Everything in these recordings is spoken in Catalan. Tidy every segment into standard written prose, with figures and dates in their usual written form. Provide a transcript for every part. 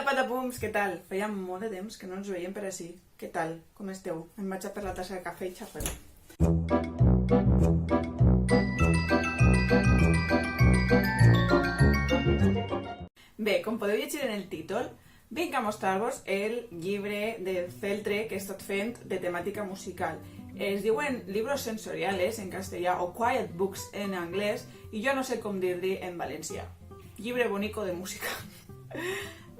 patapums, què tal? Feia molt de temps que no ens veiem per així. Què tal? Com esteu? Em vaig a per la tassa de cafè i xafem. Bé, com podeu llegir en el títol, vinc a mostrar-vos el llibre de Feltre que he estat fent de temàtica musical. Es diuen libros sensoriales en castellà o quiet books en anglès i jo no sé com dir-li en valencià. Llibre bonico de música.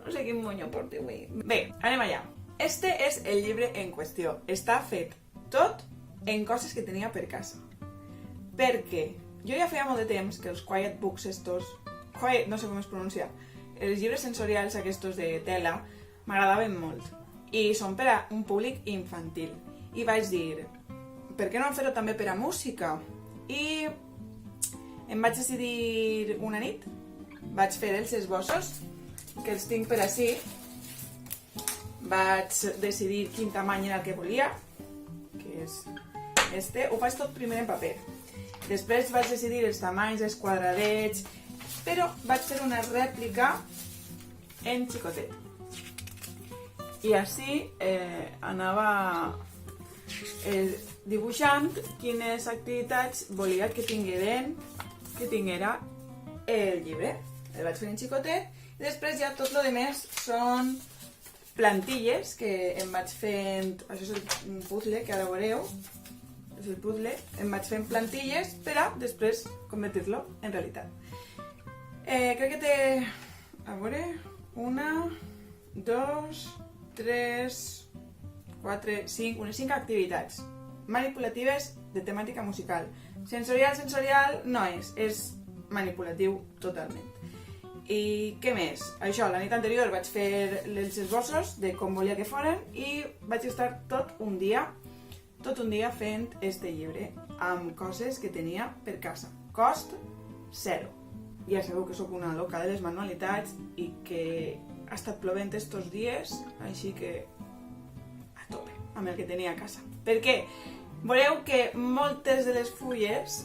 No sé quin monyo porti avui. Bé, anem allà. Este és el llibre en qüestió. Està fet tot en coses que tenia per casa. Perquè jo ja feia molt de temps que els quiet books estos, quiet, no sé com es pronuncia, els llibres sensorials aquestos de tela m'agradaven molt. I són per a un públic infantil. I vaig dir, per què no fer-ho també per a música? I em vaig decidir una nit, vaig fer els esbossos, que els tinc per així. Vaig decidir quin tamany era el que volia, que és este. Ho faig tot primer en paper. Després vaig decidir els tamanys, els quadradets, però vaig fer una rèplica en xicotet. I així anava dibuixant quines activitats volia que tinguera el llibre. El vaig fer en xicotet i després ja tot el més són plantilles que em vaig fent. Això és un puzzle que ara veureu. És el puzzle. Em vaig fent plantilles per a després convertir-lo en realitat. Crec que té, a veure, 1, 2, 3, 4, 5, unes 5 activitats manipulatives de temàtica musical. Sensorial no és manipulatiu totalment. I què més? Això, la nit anterior vaig fer els esbossos de com volia que foren i vaig estar tot un dia fent este llibre amb coses que tenia per casa. Cost 0. Ja sabeu que sóc una loca de les manualitats i que ha estat plovent estos dies, així que a tope amb el que tenia a casa. Per què? Veureu que moltes de les fulles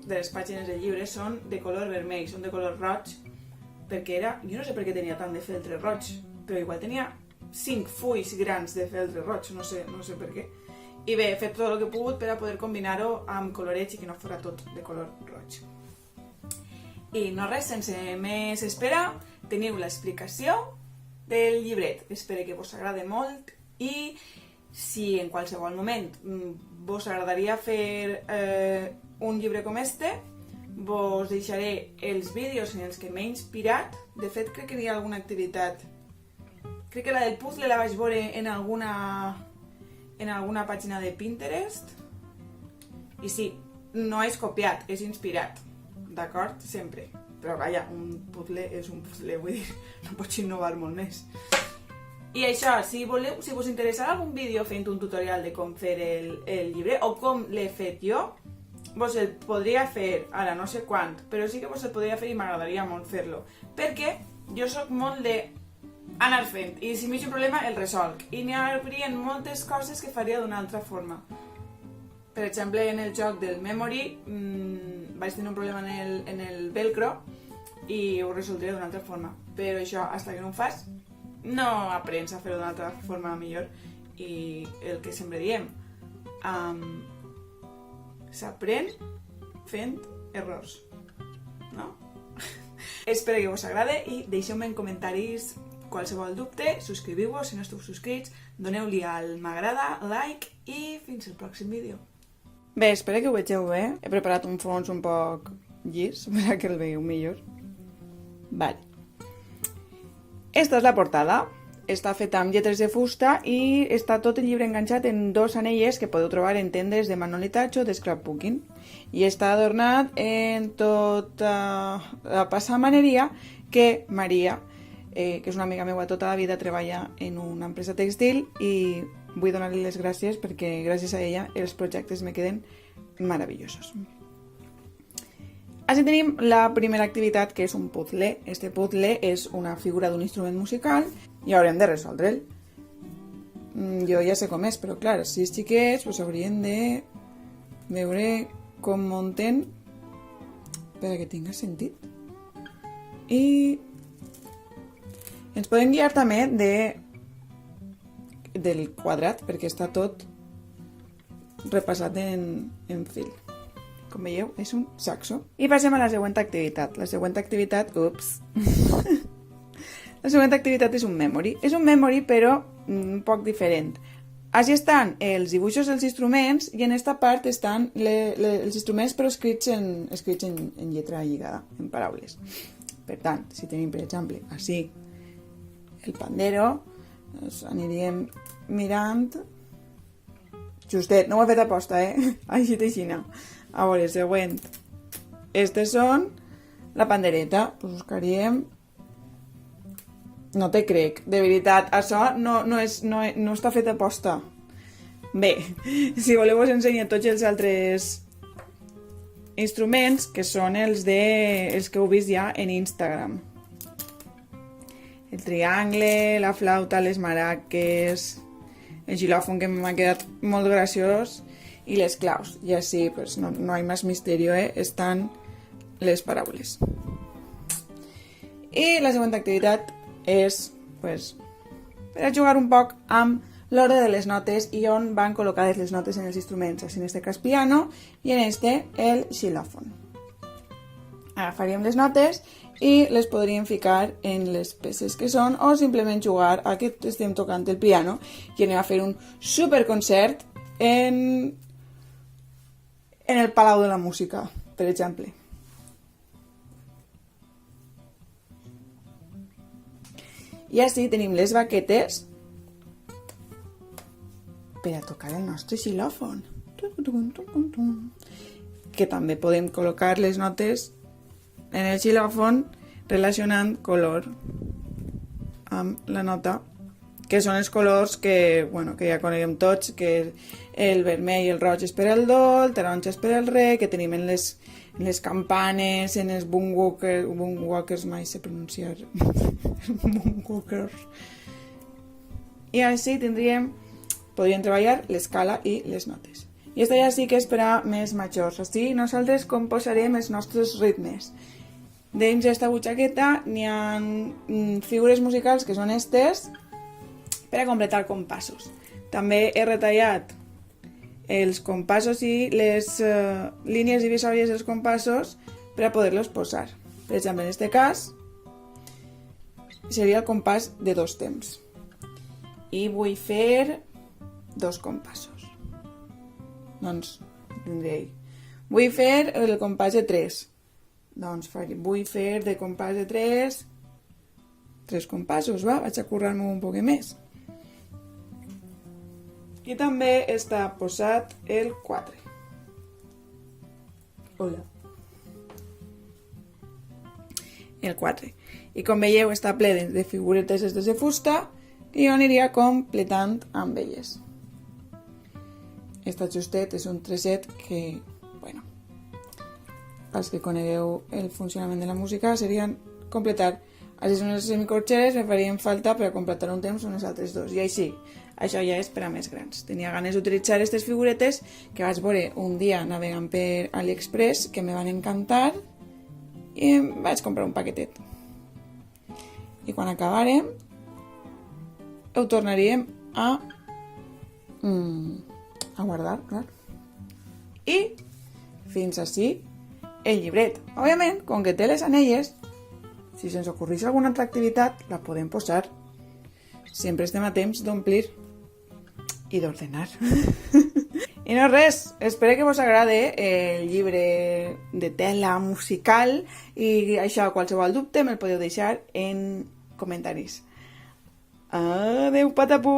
de les pàgines del llibre són de color vermell, són de color roig, perquè jo no sé per què tenia tant de feltre roig, però igual tenia 5 fulls grans de feltre roig, no sé per què. I bé, he fet tot el que he pogut per a poder combinar-ho amb colorets i que no fos tot de color roig. I no res, sense més espera, teniu l'explicació del llibret. Espero que vos agrade molt i si en qualsevol moment vos agradaria fer un llibre com este, vos deixaré els vídeos en els que m'he inspirat. De fet, crec que hi ha alguna activitat. Crec que la del puzzle la vaig veure en alguna pàgina de Pinterest. I sí, no és copiat, és inspirat. D'acord? Sempre. Però vaja, un puzzle és un puzzle, vull dir, no pots innovar molt més. I això, si vos interessa algun vídeo fent un tutorial de com fer el llibre o com l'he fet jo, vos el podria fer, ara no sé quant, però sí que vos el podria fer i m'agradaria molt fer-lo. Perquè jo sóc molt d'anar fent i si m'hi ha un problema el resolc. I n'hi hauria moltes coses que faria d'una altra forma. Per exemple, en el joc del Memory vaig tenir un problema en el velcro i ho resoldria d'una altra forma. Però això, fins que no ho fas, no aprens a fer-ho d'una altra forma millor. I el que sempre diem, s'aprèn fent errors, no? Espero que vos agrade i deixeu-me en comentaris qualsevol dubte, subscriviu-vos si no esteu subscrits, doneu-li al m'agrada, like i fins al pròxim vídeo. Bé, espero que ho vegeu bé. He preparat un fons un poc llis per que el veieu millor. Vale. Esta és la portada. Està feta amb lletres de fusta i està tot el llibre enganxat en 2 anelles que podeu trobar en tendes de manualitats o de scrapbooking. I està adornat en tota la passamaneria que Maria, que és una amiga meva tota la vida, treballa en una empresa tèxtil i vull donar-li les gràcies perquè gràcies a ella els projectes me queden meravellosos. Així tenim la primera activitat, que és un puzzle. Este puzzle és una figura d'un instrument musical i haurem de resoldre'l. Jo ja sé com és, però clar, si els xiquets haurien de veure com munten per a que tinga sentit. I Ens podem guiar també del quadrat, perquè està tot repassat en fil. Com veieu, és un saxo. I passem a la següent activitat. La següent activitat, la següent activitat és un memory. És un memory, però un poc diferent. Així estan els dibuixos dels instruments i en esta part estan els instruments però escrits en lletra lligada, en paraules. Per tant, si tenim, per exemple, així el pandero, doncs aniríem mirant justet, no ho he fet aposta, així t'aixina. A veure, següent. Estes són la pandereta. Pues buscaríem... No te crec, de veritat, això no està fet aposta. Bé, si voleu us ensenyo tots els altres instruments, que són els que heu vist ja en Instagram. El triangle, la flauta, les maraques, el xilòfon, que m'ha quedat molt graciós, i les claus. I així, pues, no hi ha més misteri, estan les paraules. I la següent activitat és, pues, per a jugar un poc amb l'ordre de les notes i on van col·locades les notes en els instruments. Així, en este cas piano i en este el xilòfon. Agafaríem les notes i les podríem ficar en les peces que són o simplement jugar a que estem tocant el piano i anem a fer un superconcert en el Palau de la Música, per exemple. I així tenim les baquetes per a tocar el nostre xilòfon. Que també podem col·locar les notes en el xilòfon relacionant color amb la nota, que són els colors que ja coneguem tots, que el vermell i el roig és per al do, el taronja és per al re, que tenim en les campanes, en els boomwalkers, mai sé pronunciar boomwalkers. I així podríem treballar l'escala i les notes. I aquesta ja sí que és per a més majors. Així nosaltres composarem els nostres ritmes. Dins d'esta butxaqueta n'hi ha figures musicals que són estes per a completar compassos. També he retallat els compassos i les línies divisòries dels compassos per a poder-los posar. Per exemple, en aquest cas seria el compàs de 2 temps. I vull fer 2 compassos. Doncs tindré. Vull fer el compàs de 3. Doncs vull fer de compàs de 3 compassos, va? Vaig a currar-me un poc més. I també està posat el 4. Hola. El 4. I com veieu està ple de figuretes de fusta que jo aniria completant amb elles. Esta justet és un trosset que, bueno, pels que conegueu el funcionament de la música serien completar. Així són les semicorxeres, me farien falta per a completar un temps unes altres 2. I així, això ja és per a més grans. Tenia ganes d'utilitzar aquestes figuretes que vaig veure un dia navegant per AliExpress, que me van encantar, i vaig comprar un paquetet. I quan acabarem, ho tornaríem a guardar, clar. I fins així el llibret. Òbviament, com que té les anelles, si se'ns ocorreix alguna altra activitat, la podem posar. Sempre estem a temps d'omplir i d'ordenar. I no res, espero que vos agrade el llibre de tela musical i això, qualsevol dubte me'l podeu deixar en comentaris. Adeu, patapú!